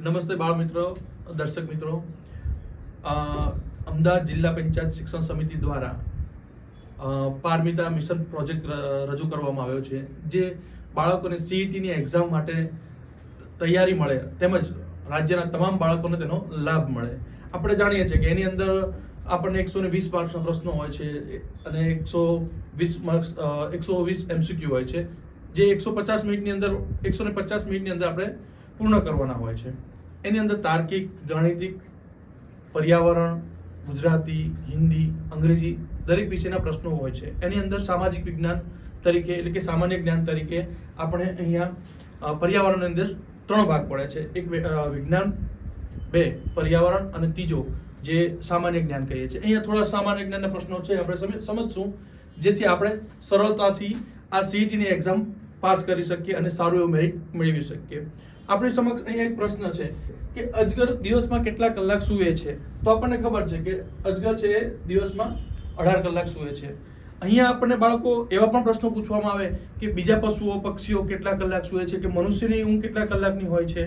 નમસ્તે બાળ મિત્રો, દર્શક મિત્રો. અમદાવાદ જિલ્લા પંચાયત શિક્ષણ સમિતિ દ્વારા પારમિતા મિશન પ્રોજેક્ટ રજૂ કરવામાં આવ્યો છે, જે બાળકોને સીઈટીની એક્ઝામ માટે તૈયારી મળે તેમજ રાજ્યના તમામ બાળકોને તેનો લાભ મળે. આપણે જાણીએ છીએ કે એની અંદર આપણને 120 માર્ક્સના પ્રશ્નો હોય છે અને 120 માર્ક્સ 120 MCQ હોય છે, જે 150 મિનિટની અંદર 150 મિનિટની અંદર આપણે પૂર્ણ કરવાના હોય છે. એની અંદર તાર્કિક, ગાણિતિક, પર્યાવરણ, ગુજરાતી, હિન્દી, અંગ્રેજી દરેક વિષયના પ્રશ્નો હોય છે. એની અંદર સામાજિક વિજ્ઞાન તરીકે એટલે કે સામાન્ય જ્ઞાન તરીકે આપણે અહીંયા પર્યાવરણની અંદર 3 ભાગ પડે છે. એક વિજ્ઞાન, 2 પર્યાવરણ અને ત્રીજો જે સામાન્ય જ્ઞાન કહીએ છીએ. અહીંયા થોડા સામાન્ય જ્ઞાનના પ્રશ્નો છે, આપણે સમજશું, જેથી આપણે સરળતાથી આ સીઈટીની એક્ઝામ પાસ કરી શકીએ અને સારું એવું મેરિટ મેળવી શકીએ. આપણી સમક્ષ અહીંયા એક પ્રશ્ન છે કે અજગર દિવસમાં કેટલા કલાક સૂવે છે? તો આપણને ખબર છે કે અજગર છે એ દિવસમાં 18 કલાક સૂવે છે. અહીંયા આપણને બાળકો એવા પણ પ્રશ્નો પૂછવામાં આવે કે બીજા પશુઓ, પક્ષીઓ કેટલા કલાક સૂવે છે, કે મનુષ્યની ઊંઘ કેટલા કલાકની હોય છે.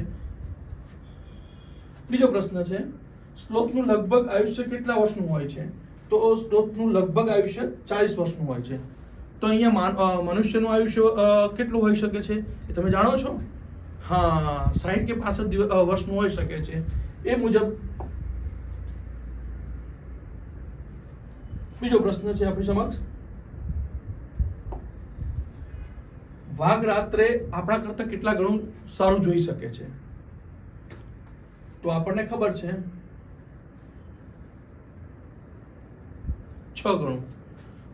બીજો પ્રશ્ન છે, શ્લોથનું લગભગ આયુષ્ય કેટલા વર્ષનું હોય છે? તો શ્લોથનું લગભગ આયુષ્ય 40 વર્ષનું હોય છે. તો અહીંયા મનુષ્યનું આયુષ્ય કેટલું હોઈ શકે છે એ તમે જાણો છો? હા, 60 કે 65 વર્ષનું હોઈ શકે છે. એ મુજબ બીજો પ્રશ્ન છે આપણી સમક્ષ, વાઘ રાત્રે આપણા કરતા કેટલા ગણું સારું જોઈ શકે છે? તો આપણને ખબર છે 6 ગણું.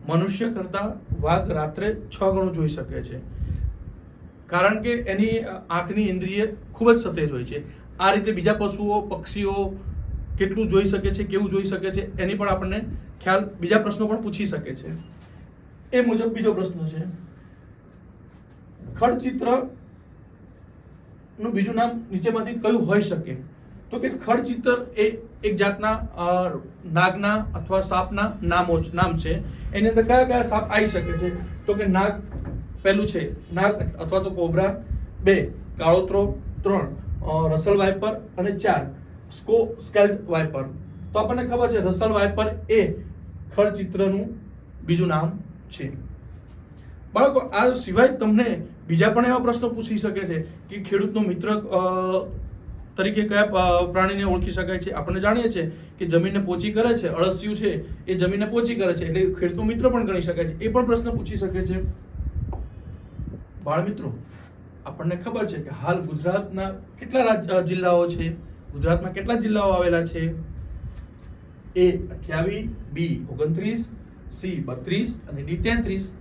મનુષ્ય કરતા વાઘ રાત્રે 6 ગણું જોઈ શકે છે, કારણ કે એની આંખની ઇન્દ્રિય ખૂબ જ સતેજ હોય છે. આ રીતે બીજા પશુઓ, પક્ષીઓ કેટલું જોઈ શકે છે, કેવું જોઈ શકે છે, એની પણ આપણને ખ્યાલ બીજા પ્રશ્નો પણ પૂછી શકે છે. એ મુજબ બીજો પ્રશ્ન છે, ખડચિત્ર નું બીજું નામ નીચેમાંથી કયું હોઈ શકે? તો કે ખડચિત્ર એ એક જાતના નાગના અથવા સાપના નામ છે. એની અંદર કયા કયા સાપ આવી શકે છે? તો કે નાગ પહેલું છે, નાગ અથવા તો કોબરા, 2 કાળોતરો, 3 રસલ વાઇપર અને 4 સ્કેલ્ડ વાઇપર. તો આપણને ખબર છે રસલ વાઇપર એ ખડચિત્રનું બીજું નામ છે. બાળકો, આ સિવાય તમને બીજા પણ એવા પ્રશ્નો પૂછી શકે છે કે ખેડૂતનો મિત્ર તરીકે કયા પ્રાણીને ઓળખી શકાય છે? આપણે જાણીએ છીએ કે જમીનને પોચી કરે છે, અળસિયું છે એ જમીનને પોચી કરે છે, એટલે ખેડૂતનો મિત્ર પણ ગણી શકાય છે. એ પણ પ્રશ્ન પૂછી શકે છે. બાળ મિત્રો, આપણને ખબર છે કે હાલ ગુજરાતના કેટલા જિલ્લાઓ છે? ગુજરાતમાં કેટલા જિલ્લાઓ આવેલા છે? A 28, B 29, C 32 અને D 33.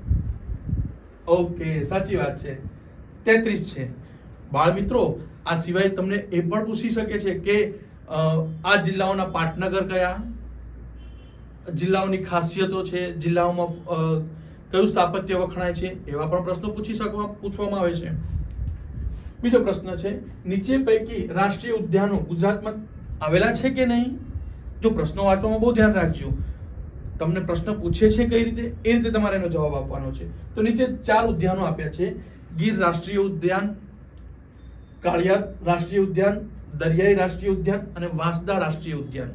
ઓકે, સાચી વાત છે, 33 છે. બાળ મિત્રો, આ સિવાય તમને એ પણ પૂછી શકે છે કે આ જિલ્લાઓના પાટનગર કયા, જિલ્લાઓની ખાસિયતો છે, જિલ્લાઓમાં કયું સ્થાપત્ય વખણાય છે, એવા પણ પ્રશ્નો પૂછવામાં આવે છે. બીજો પ્રશ્ન છે, નીચે પૈકી રાષ્ટ્રીય ઉદ્યાનો ગુજરાતમાં આવેલા છે કે નહીં? જો પ્રશ્નો વાંચવામાં બહુ ધ્યાન રાખજો. તમને પ્રશ્ન પૂછે છે કઈ રીતે, એ રીતે તમારે એનો જવાબ આપવાનો છે. તો નીચે 4 ઉદ્યાનો આપ્યા છે: ગીર રાષ્ટ્રીય ઉદ્યાન, કાળિયાર રાષ્ટ્રીય ઉદ્યાન, દરિયાઈ રાષ્ટ્રીય ઉદ્યાન અને વાંસદા રાષ્ટ્રીય ઉદ્યાન.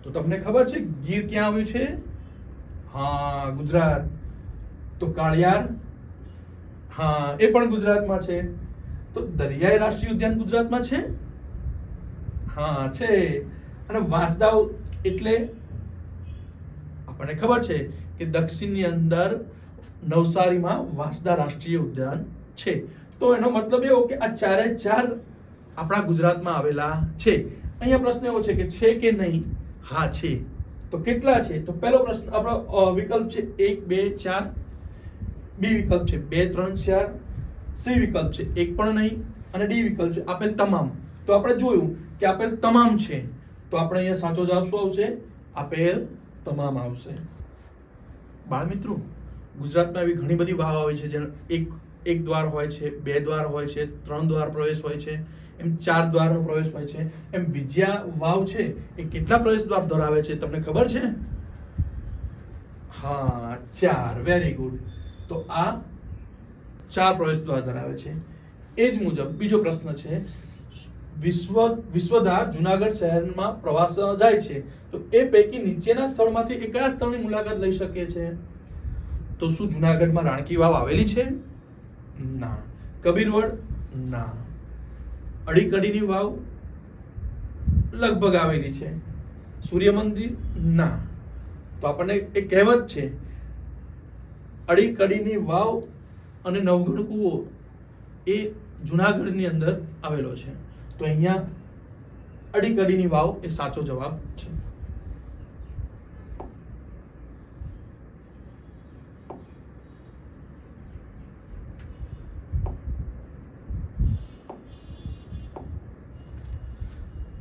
તો તમને ખબર છે ગીર ક્યાં આવ્યું છે? હા, ગુજરાત. તો કાળિયાર, હા, એ પણ ગુજરાતમાં છે. તો દરિયાઈ રાષ્ટ્રીય ઉદ્યાન ગુજરાતમાં છે? હા, છે. અને વાંસદા એટલે આપણને ખબર છે કે દક્ષિણની અંદર નવસારીમાં વાંસદા રાષ્ટ્રીય ઉદ્યાન છે. તો એનો મતલબ એવો કે આ 4 આપણા ગુજરાતમાં આવેલા છે. અહીંયા પ્રશ્ન એવો છે કે છે કે નહીં? હા, છે. તો કેટલા છે? તો પહેલો પ્રશ્ન આપણો વિકલ્પ છે 1, 2, 4, બી વિકલ્પ છે 2, 3, 4, સી વિકલ્પ છે 1 પણ નહીં અને ડી વિકલ્પ છે આપેલ તમામ. તો આપણે જોયું કે આપેલ તમામ છે, તો આપણે અહીંયા સાચો જવાબ શું આવશે? આપેલ તમામ આવશે. બાળ મિત્રો, ગુજરાતમાં એવી ઘણી બધી વાવ આવે છે, જેનો એક દ્વાર હોય છે, 2 દ્વાર હોય છે, 3 દ્વાર પ્રવેશ હોય છે, એમ 4 દ્વારનો પ્રવેશ હોય છે. એમ વિજયા વાવ છે એ કેટલા પ્રવેશ દ્વાર ધરાવે છે તમને ખબર છે? હા, 4. Very good. તો આ 4 પ્રવેશ દ્વાર ધરાવે છે. એ જ મુજબ બીજો પ્રશ્ન છે, વિશ્વધા જુનાગઢ શહેરમાં પ્રવાસ જાય છે તો એ પૈકી નીચેના સ્થળમાંથી એ કયા સ્થળની મુલાકાત લઈ શકે છે? તો શું જુનાગઢમાં રાણકી વાવ આવેલી છે? ના. કબીરવડ? ના. અડીકડીની વાવ લગભગ આવેલી છે. સૂર્ય મંદિર? ના. તો આપણને એક કહેવત છે, અડીકડીની વાવ અને નવગઢ કૂવો એ જુનાગઢની અંદર આવેલો છે. તો અહીંયા અડીકડીની વાવ એ સાચો જવાબ છે.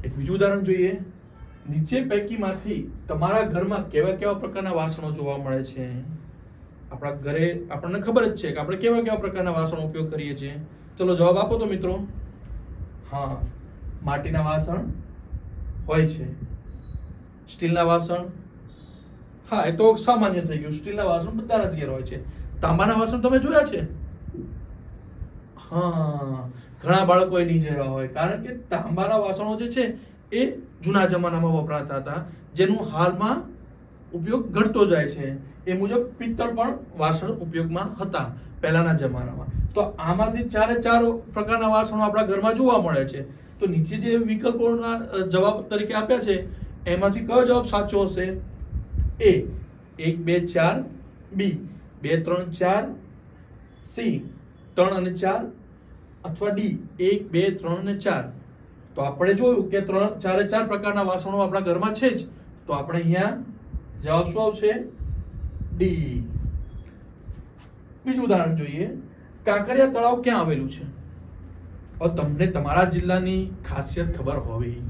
એક બીજું ઉદાહરણ જોઈએ. નીચે પૈકીમાંથી તમારા ઘરમાં કેવા કેવા પ્રકારના વાસણો જોવા મળે છે? આપણા ઘરે આપણને ખબર જ છે કે આપણે કેવા કેવા પ્રકારના વાસણો ઉપયોગ કરીએ છીએ. ચલો જવાબ આપો તો મિત્રો. હા, માટીના વાસણ હોય છે. સ્ટીલના વાસણ, હા એ તો સામાન્ય થઈ ગયું. સ્ટીલના વાસણ બધાના જ ઘેર હોય છે. તાંબાના વાસણ તમે જોયા છે? હા, ઘણા બાળકો એ નહીં જોયા હોય, કારણ કે તાંબાના વાસણો જે છે એ જૂના જમાનામાં વપરાતા હતા, જેનું હાલમાં ઉપયોગ ઘટતો જાય છે. એ મુજબ પિત્તળ પણ વાસણ ઉપયોગમાં હતા પહેલાના જમાનામાં. તો આમાંથી ચારે ચાર પ્રકારના વાસણો આપણા ઘરમાં જોવા મળે છે. તો નીચે જે વિકલ્પોના જવાબ તરીકે આપ્યા છે એમાંથી કયો જવાબ સાચો હશે? એ 1 2 4, બી 2 3 4, સી 3 અને 4, અથવા ડી 1 2 3 અને 4. તો આપણે જોયું કે ચારે ચાર પ્રકારના વાસણો આપણા ઘરમાં છે જ. તો આપણે અહીંયા જવાબ શું આવશે? ડી. બીજું ઉદાહરણ જોઈએ. કાંકરિયા તળાવ ક્યાં આવેલું છે? હવે તમને તમારા જિલ્લાની ખાસિયત ખબર હોવી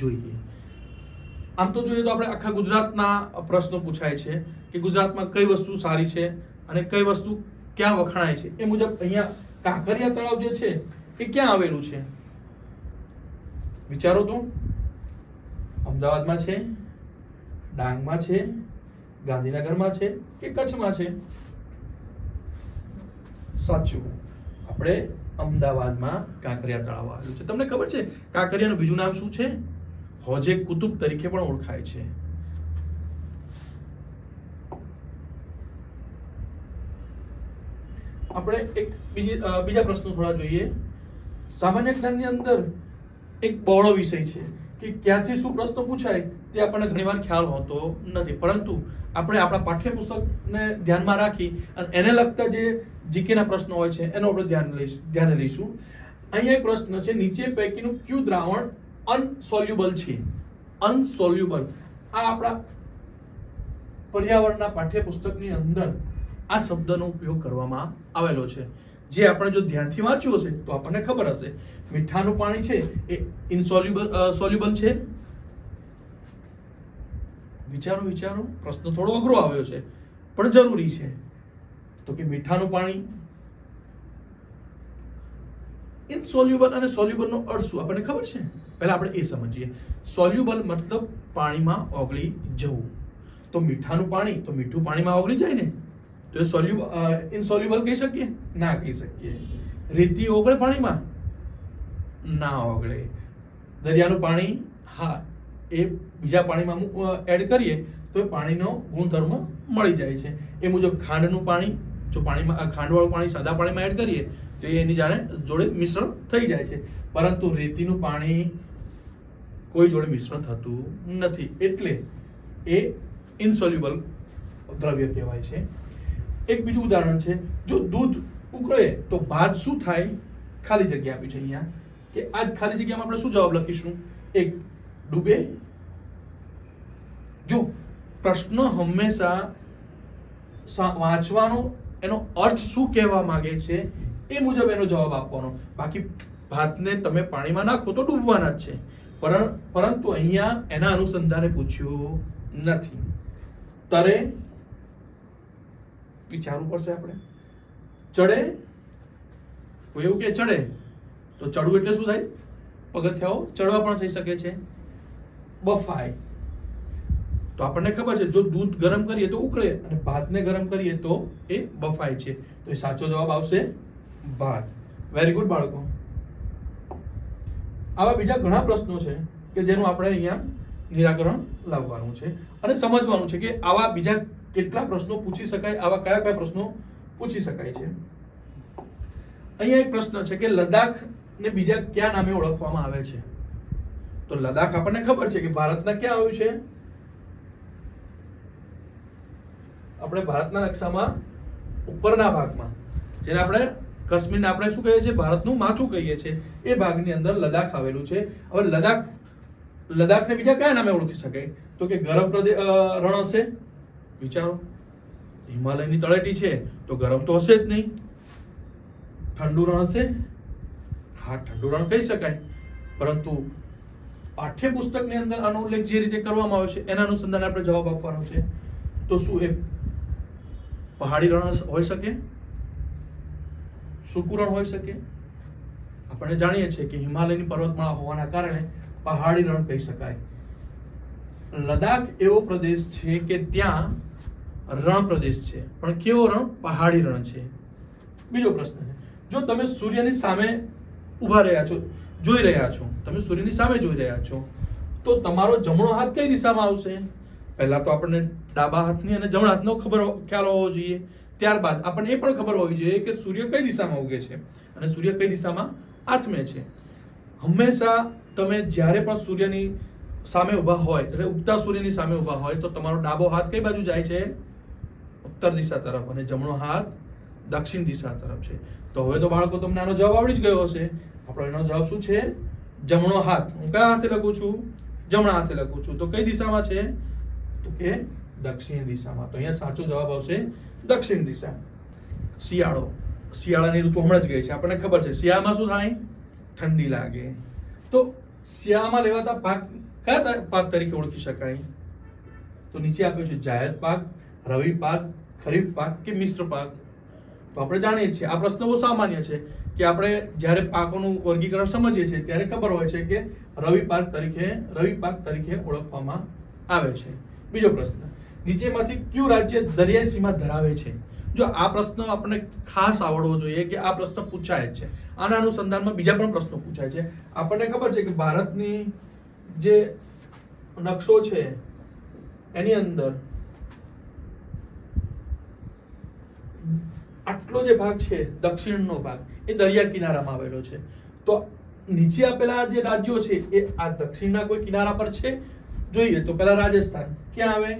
જોઈએ. આમ તો જોઈએ તો આપણે આખા ગુજરાતના પ્રશ્નો પૂછાય છે કે ગુજરાતમાં કઈ વસ્તુ સારી છે અને કઈ વસ્તુ ક્યાં વખણાય છે. એ મુજબ અહીંયા કાંકરિયા તળાવ જે છે એ ક્યાં આવેલું છે? વિચારો તો. અમદાવાદમાં છે, ડાંગમાં છે, ગાંધીનગરમાં છે કે કચ્છમાં છે? સાચું, આપણે અમદાવાદમાં કાંકરિયા તળાવ આવેલું છે. તમને ખબર છે કાંકરિયાનું બીજું નામ શું છે? હોજે કુતુબ તરીકે પણ ઓળખાય છે. આપણે એક બીજા પ્રશ્નો થોડા જોઈએ. સામાન્ય જ્ઞાનની અંદર એક બહોળો વિષય છે કે ક્યાંથી શું પ્રશ્ન પૂછાય તે આપણને ઘણીવાર ખ્યાલ હોતો નથી, પરંતુ આપણે આપણા પાઠ્યપુસ્તકને ધ્યાનમાં રાખી અને એને લગતા જે જીકેના પ્રશ્નો હોય છે એનો આપણે ધ્યાને લઈશું. અહીંયા એક પ્રશ્ન છે, નીચે પૈકીનું કયું દ્રાવણ અનસોલ્યુબલ છે? અનસોલ્યુબલ. આ આપણા પર્યાવરણના પાઠ્યપુસ્તકની અંદર આ શબ્દનો ઉપયોગ કરવામાં આવેલો છે, જે આપણે જો ધ્યાનથી વાંચ્યું હશે તો આપણને ખબર હશે. મીઠાનું પાણી છે એ સોલ્યુબલ છે? વિચારો. પ્રશ્ન થોડો અઘરો આવ્યો છે પણ જરૂરી છે. તો કે મીઠાનું પાણી ઇનસોલ્યુબલ અને સોલ્યુબલનો અર્થ શું આપણને ખબર છે? પહેલા આપણે એ સમજીએ. સોલ્યુબલ મતલબ પાણીમાં ઓગળી જવું. તો મીઠાનું પાણી, તો મીઠું પાણીમાં ઓગળી જાય ને, તો એ ઇનસોલ્યુબલ કહી શકીએ? ના કહી શકીએ. રેતી ઓગળે પાણીમાં? ના ઓગળે. દરિયાનું પાણી, હા, એ બીજા પાણીમાં એડ કરીએ તો એ પાણીનો ગુણધર્મ મળી જાય છે. એ મુજબ ખાંડનું પાણી, જો પાણીમાં ખાંડવાળું પાણી સાદા પાણીમાં એડ કરીએ તો એની જોડે મિશ્રણ થઈ જાય છે, પરંતુ રેતીનું પાણી કોઈ જોડે મિશ્રણ થતું નથી, એટલે એ ઇનસોલ્યુબલ દ્રવ્ય કહેવાય છે. એક બીજું ઉદાહરણ છે, જો દૂધ ઉકળે તો ભાત શું થાય? ખાલી જગ્યા આપી છે અહીંયા, કે આ જ ખાલી જગ્યામાં આપણે શું જવાબ લખીશું? 1 ડૂબે. જો પ્રશ્ન હંમેશા વાંચવાનો એનો અર્થ શું કહેવા માંગે છે એ મુજબ એનો જવાબ આપવાનો. બાકી ભાતને તમે પાણીમાં નાખો તો ડૂબવાના જ છે, પરંતુ અહીંયા એના અનુસંધાને પૂછ્યું નથી. તરે, વિચારવું પડશે આપણે. ચડે, કોઈ એવું કે ચડે, તો ચડવું એટલે શું થાય? પગથિયાઓ ચડવા પણ થઈ શકે છે. બફાય, તો આપણને ખબર છે જો દૂધ ગરમ કરીએ તો ઉકળે અને ભાતને ગરમ કરીએ તો એ બફાય છે. તો એ સાચો જવાબ આવશે ભાત. વેરી ગુડ બાળકો. આવા બીજા ઘણા પ્રશ્નો છે કે જેનું આપણે અહીંયા નિરાકરણ લાવવાનું છે અને સમજવાનું છે કે આવા બીજા કેટલા પ્રશ્નો પૂછી શકાય, આવા કયા કયા પ્રશ્નો પૂછી શકાય છે. અહીંયા એક પ્રશ્ન છે કે લદ્દાખ ને બીજા કયા નામે ઓળખવામાં આવે છે? તો લદ્દાખ આપણને ખબર છે કે ભારતના ક્યાં આવ્યું છે? આપણે ભારતના નકશામાં ઉપરના ભાગમાં, જેને આપણે કાશ્મીરને આપણે શું કહીએ છીએ? ભારતનું માથું કહીએ છીએ. એ ભાગની અંદર લદ્દાખ આવેલું છે. હવે લદ્દાખને બીજા કયા નામે ઓળખી શકાય? તો કે ગરમ રણ હશે. વિચારો, હિમાલયની તળેટી છે તો ગરમ તો હશે જ નહીં. ઠંડુ રણ હશે? હા, ઠંડુ રણ કહી શકાય, પરંતુ પાઠ્યપુસ્તકની અંદર આનો ઉલ્લેખ જે રીતે કરવામાં આવ્યો છે એના અનુસંધાને આપણે જવાબ આપવાનો છે. તો શું એ પહાડી રણ હોઈ શકે? સૂકું રણ હોઈ શકે? આપણે જાણીએ છીએ કે હિમાલયની પર્વતમાળા હોવાના કારણે પહાડી રણ કહી શકાય. લદ્દાખ એવો પ્રદેશ છે કે ત્યાં રણ પ્રદેશ છે, પણ કેવો રણ? પહાડી રણ છે. બીજો પ્રશ્ન છે, જો તમે સૂર્યની સામે ઊભા રહ્યા છો, જોઈ રહ્યા છો, તમે સૂર્યની સામે જોઈ રહ્યા છો, તો તમારો જમણો હાથ કઈ દિશામાં આવશે? પહેલા તો આપણને ડાબા હાથની અને જમણા હાથનો ખ્યાલ હોવો જોઈએ. ત્યારબાદ આપણને એ પણ ખબર હોવી જોઈએ કે સૂર્ય કઈ દિશામાં ઉગે છે અને સૂર્ય કઈ દિશામાં આથમે છે. હંમેશા તમે જ્યારે પણ સૂર્યની સામે ઊભા હોય, એટલે ઉગતા સૂર્યની સામે ઊભા હોય, તો તમારો ડાબો હાથ કઈ બાજુ જાય છે? ઉત્તર દિશા તરફ, અને જમણો હાથ દક્ષિણ દિશા તરફ છે. તો હવે તો બાળકો તમને આનો જવાબ આવડી જ ગયો હશે. આપણો એનો જવાબ શું છે? જમણો હાથ. હું કયા હાથે લખું છું? જમણા હાથે લખું છું. તો કઈ દિશામાં છે? તો કે દક્ષિણ દિશામાં. તો અહીંયા સાચો જવાબ આવશે દક્ષિણ દિશા. શિયાળો, શિયાળાની ઋતુ હમણાં જ ગઈ છે, આપણને ખબર છે. શિયાળામાં શું થાય? ઠંડી લાગે. તો શિયાળામાં લેવાતા પાક કયા પાક તરીકે ઓળખી શકાય? તો નીચે આપ્યો છે જાયદ પાક, રવિ પાક, ખરીફ પાક કે મિશ્ર પાક. તો આપણે જાણીએ છીએ આ પ્રશ્ન બહુ સામાન્ય છે કે આપણે જ્યારે પાકોનું વર્ગીકરણ સમજીએ છીએ ત્યારે ખબર હોય છે કે રવિ પાક તરીકે ઓળખવામાં આવે છે. બીજો પ્રશ્ન, નીચેમાંથી કયું રાજ્ય દરિયાઈ સીમા ધરાવે છે? જો આ પ્રશ્ન આપણને ખાસ આવડવો જોઈએ કે આ પ્રશ્ન પૂછાય જ છે. આના અનુસંધાનમાં બીજા પણ પ્રશ્નો પૂછાય છે. આપણને ખબર છે કે ભારતની જે નકશો છે એની અંદર આટલો જે ભાગ છે દક્ષિણનો ભાગ એ દરિયા કિનારામાં આવેલો છે. તો નીચે આપેલા જે રાજ્યો છે એ આ દક્ષિણના કોઈ કિનારા પર છે? જોઈએ તો પેલા રાજસ્થાન ક્યાં આવે?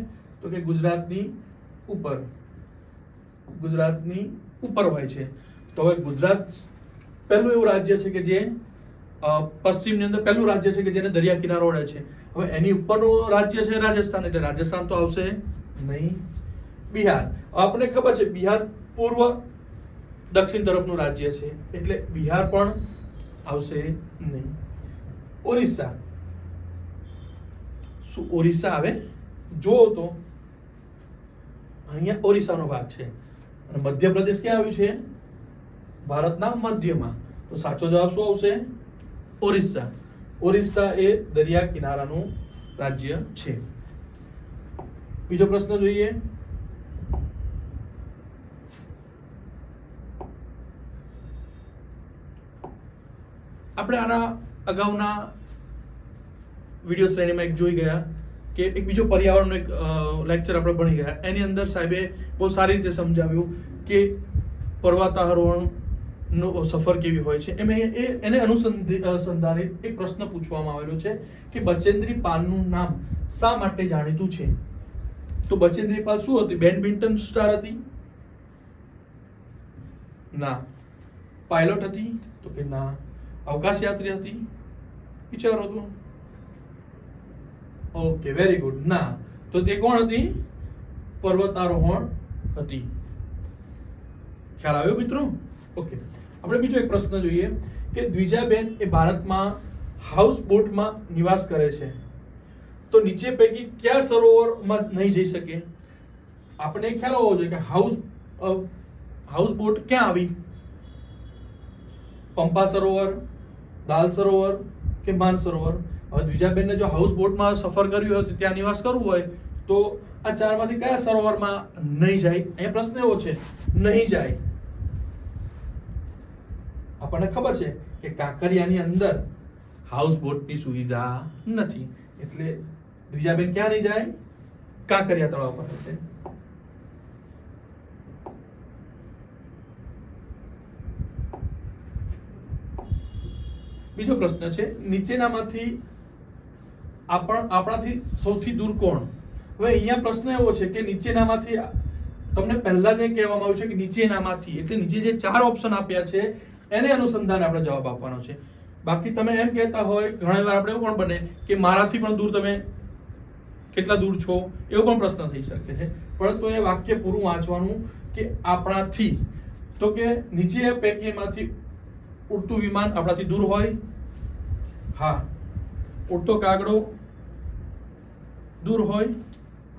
તો કે ગુજરાતની ઉપર હોય છે. તો હવે ગુજરાત પહેલું એવું રાજ્ય છે કે જે પશ્ચિમની અંદર પહેલું રાજ્ય છે કે જેને દરિયા કિનારો ઓળે છે. હવે એની ઉપરનું રાજ્ય છે રાજસ્થાન, એટલે રાજસ્થાન તો આવશે નહીં. બિહાર, આપણને ખબર છે બિહાર પૂર્વ દક્ષિણ તરફનું રાજ્ય છે, એટલે બિહાર પણ આવશે નહીં. ઓરિસ્સા, શું ઓરિસ્સા આવે? જો તો અહીંયા ઓરિસ્સાનો ભાગ છે. અને મધ્યપ્રદેશ ક્યાં આવ્યું છે? ભારતના મધ્યમાં. તો સાચો જવાબ શું આવશે? ઓરિસ્સા. ઓરિસ્સા એ દરિયા કિનારાનું રાજ્ય છે. બીજો પ્રશ્ન જોઈએ. આપણે આના અગાઉના વિડીયો શ્રેણીમાં એક જોઈ ગયા કે એક બીજો પર્યાવરણનો એક લેક્ચર આપણે ભણી ગયા. એની અંદર સાહેબે બહુ સારી રીતે સમજાવ્યું કે પર્વતારોહણનો સફર કેવી હોય છે. એને અનુસંધાનિત એક પ્રશ્ન પૂછવામાં આવેલો છે કે બચેન્દ્રી પાલનું નામ શા માટે જાણીતું છે? તો બચેન્દ્રી પાલ શું હતી? બેડમિન્ટન સ્ટાર હતી? ના. પાયલોટ હતી? તો કે ના. અવકાશ યાત્રી હતી? વિચારો તો. Okay, very good. ના. તો તે કોણ હતી? પર્વતારોહણ હતી. ખ્યાલ આવ્યો મિત્રો? ઓકે, આપણે બીજો એક પ્રશ્ન જોઈએ કે દ્વિજાબેન એ ભારતમાં હાઉસ બોટમાં નિવાસ કરે છે, તો નીચે પૈકી કયા સરોવરમાં નહીં જઈ શકે? આપણે ખ્યાલ હોવો જોઈએ કે હાઉસ બોટ ક્યાં આવી? પંપા સરોવર, દાલ સરોવર કે માન સરોવર? હવે દ્વિજાબેનને જો હાઉસ બોટમાં સફર કર્યું હોય તો ત્યાં નિવાસ કરવું હોય તો આ ચારમાંથી કયા સરોવરમાં નહીં જાય? અહીંયા પ્રશ્ન એવો છે, નહીં જાય. આપણને ખબર છે કે કાંકરિયાની અંદર હાઉસ બોટની સુવિધા નથી. એટલે દ્વિજાબેન ક્યાં નહીં જાય? કાંકરિયા તળાવ પર છે. બીજો પ્રશ્ન છે, નીચેનામાંથી આપણાથી સૌથી દૂર કોણ? હવે અહીંયા પ્રશ્ન એવો છે કે નીચેનામાંથી તમને પહેલા જે કહેવામાં આવ્યું છે કે નીચેનામાંથી, એટલે નીચે જે 4 ઓપ્શન આપ્યા છે એને અનુસંધાને આપણે જવાબ આપવાનો છે. બાકી તમે એમ કહેતા હોય, ઘણા વાર આપણે એવું પણ બને કે મારાથી પણ દૂર તમે કેટલા દૂર છો, એવો પણ પ્રશ્ન થઈ શકે છે. પરંતુ એ વાક્ય પૂરું વાંચવાનું કે આપણાથી, તો કે નીચે પૈકીમાંથી ઉડતું વિમાન આપણાથી દૂર હોય? હા. ઉડતો કાગડો દૂર હોય?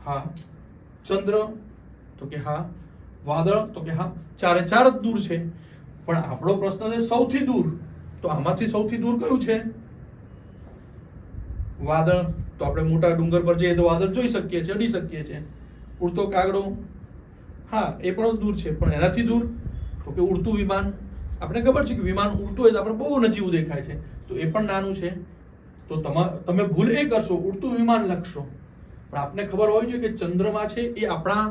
હા. ચંદ્ર? તો કે હા. વાદળ? તો કે હા. 4 જ દૂર છે. પણ આપણો પ્રશ્ન છે સૌથી દૂર, તો આમાંથી સૌથી દૂર કયું છે? વાદળ. તો આપણે મોટા ડુંગર પર જઈએ તો વાદળ જોઈ શકીએ છીએ, અડી શકીએ છીએ. ઉડતો કાગડો? હા, એ પણ દૂર છે. પણ એનાથી દૂર? તો કે ઉડતું વિમાન. આપણે ખબર છે કે વિમાન ઉડતું હોય તો આપણે બહુ નજીવું દેખાય છે, તો એ પણ નાનું છે. તો તમે ભૂલ એ કરશો, ઉડતું વિમાન લખશો. પણ આપને ખબર હોવી જોઈએ કે ચંદ્રમા છે એ આપણા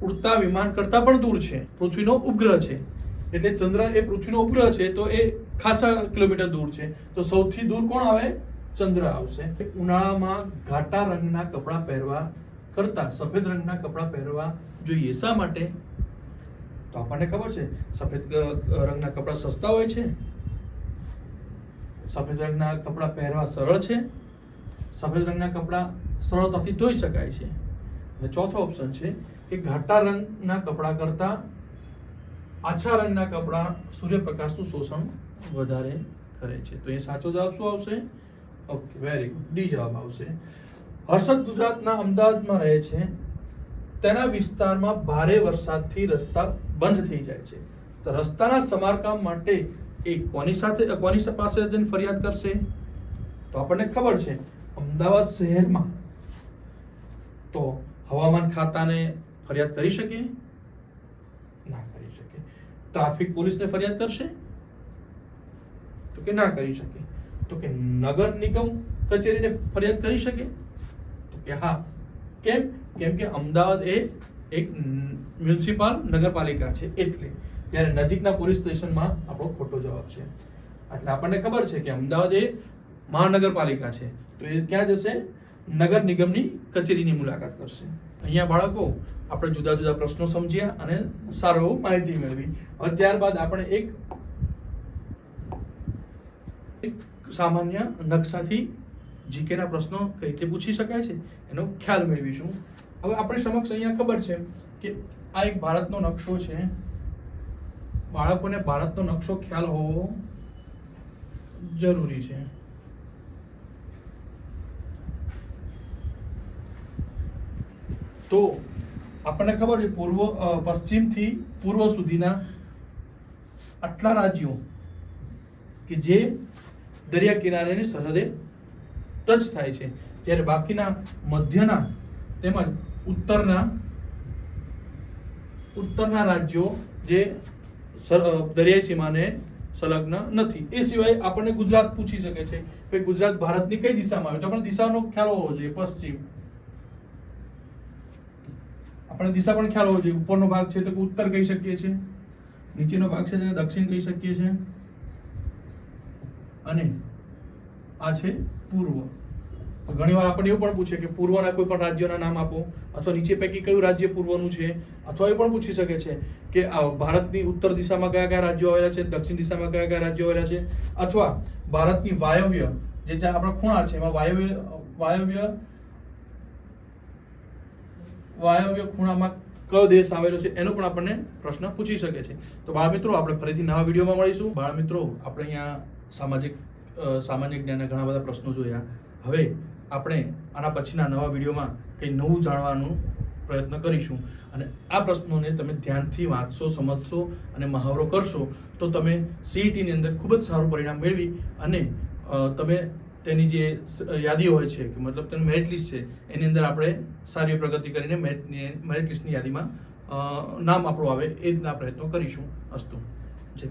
ઉડતા વિમાન કરતા પણ દૂર છે, પૃથ્વીનો ઉપગ્રહ છે. એટલે ચંદ્ર એ પૃથ્વીનો ઉપગ્રહ છે, તો એ ખાસા કિલોમીટર દૂર છે. તો સૌથી દૂર કોણ આવે? ચંદ્ર આવશે. ઉનાળામાં ઘાટા રંગના કપડાં પહેરવા કરતા સફેદ રંગના કપડાં પહેરવા જોઈએ. શા માટે? તો આપણને ખબર છે સફેદ રંગના કપડાં સસ્તા હોય છે, સફેદ રંગના કપડાં પહેરવા સરળ છે, સફેદ રંગના કપડાં સરળતાથી ધોઈ શકાય છે. અને ચોથો ઓપ્શન છે કે ઘાટા રંગના કપડાં કરતા આછા રંગના કપડાં સૂર્યપ્રકાશનું શોષણ વધારે કરે છે. તો એ સાચો જવાબ શું આવશે? ઓકે, વેરી ગુડ, ડી જવાબ આવશે. હર્ષદ ગુજરાતના અમદાવાદમાં રહે છે. તેના વિસ્તારમાં ભારે વરસાદથી રસ્તા બંધ થઈ જાય છે. તો રસ્તાના સમારકામ માટે એ કોની પાસે જઈને ફરિયાદ કરશે? તો આપણને ખબર છે અમદાવાદ શહેરમાં તો હવામાન ખાતાને ફરિયાદ કરી શકે? ના કરી શકે. ટ્રાફિક પોલીસને ફરિયાદ કરશે? તો કે ના કરી શકે. તો કે નગર નિગમ કચેરીને ફરિયાદ કરી શકે? તો કે હા. કેમ? કેમ કે અમદાવાદ એ એક મ્યુનિસિપલ નગરપાલિકા છે, એટલે. જ્યારે નજીકના પોલીસ સ્ટેશનમાં આપણો ખોટો જવાબ છે. એટલે આપણને ખબર છે કે અમદાવાદ એ મહાનગરપાલિકા છે, તો એ ક્યાં જશે? નગર નિગમની કચેરીની મુલાકાત કરશે. અહીંયા બાળકો આપણે જુદા જુદા પ્રશ્નો સમજ્યા અને સારો એવો માહિતી મેળવી. હવે ત્યારબાદ આપણે એક સામાન્ય નકશાથી જીકેના પ્રશ્નો કઈ રીતે પૂછી શકાય છે એનો ખ્યાલ મેળવીશું. હવે આપણી સમક્ષ અહીંયા ખબર છે કે આ એક ભારતનો નકશો છે. બાળકોને ભારતનો નકશો ખ્યાલ હોવો જરૂરી છે. તો આપણને ખબર છે પશ્ચિમથી પૂર્વ સુધીના આટલા રાજ્યો કે જે દરિયા કિનારાની સરહદે ટચ થાય છે, જ્યારે બાકીના મધ્યના તેમજ ઉત્તરના રાજ્યો જે દરિયાઈ સીમાને સંલગ્ન નથી. એ સિવાય આપણને ગુજરાત પૂછી શકે છે કે ગુજરાત ભારતની કઈ દિશામાં આવે? તો આપણે દિશાનો ખ્યાલ હોવો જોઈએ. પશ્ચિમ, આપણે દિશા પણ ખ્યાલ હોવો જોઈએ. ઉપરનો ભાગ છે તો ઉત્તર કહી શકીએ છીએ, નીચેનો ભાગ છે તેને દક્ષિણ કહી શકીએ છીએ, અને આ છે પૂર્વ. ઘણી વાર આપણને એવું પણ પૂછે કે પૂર્વના કોઈ પણ રાજ્યોના નામ આપો, અથવા નીચે પૈકી કયું રાજ્ય પૂર્વનું છે, અથવા એ પણ પૂછી શકે છે કે ભારતની ઉત્તર દિશામાં કયા કયા રાજ્યો આવેલા છે, દક્ષિણ દિશામાં કયા કયા રાજ્યો આવેલા છે, અથવા ભારતની વાયવ્ય જે આપણા ખૂણા છે એમાં વાયવ્ય ખૂણામાં કયો દેશ આવેલો છે એનો પણ આપણને પ્રશ્ન પૂછી શકે છે. તો બાળ મિત્રો, આપણે ફરીથી નવા વિડીયોમાં મળીશું. બાળ મિત્રો, આપણે અહીંયા સામાન્ય જ્ઞાનના ઘણા બધા પ્રશ્નો જોયા. હવે આપણે આના પછીના નવા વિડીયોમાં કંઈ નવું જાણવાનો પ્રયત્ન કરીશું, અને આ પ્રશ્નોને તમે ધ્યાનથી વાંચશો, સમજશો અને મહાવરો કરશો તો તમે સીઈટીની અંદર ખૂબ જ સારું પરિણામ મેળવી અને તમે તેની જે યાદી હોય છે કે મતલબ તેનું મેરિટ લિસ્ટ છે એની અંદર આપણે સારી પ્રગતિ કરીને મેરિટ લિસ્ટની યાદીમાં નામ આપણું આવે એ રીતના પ્રયત્નો કરીશું. અસ્તુ. જય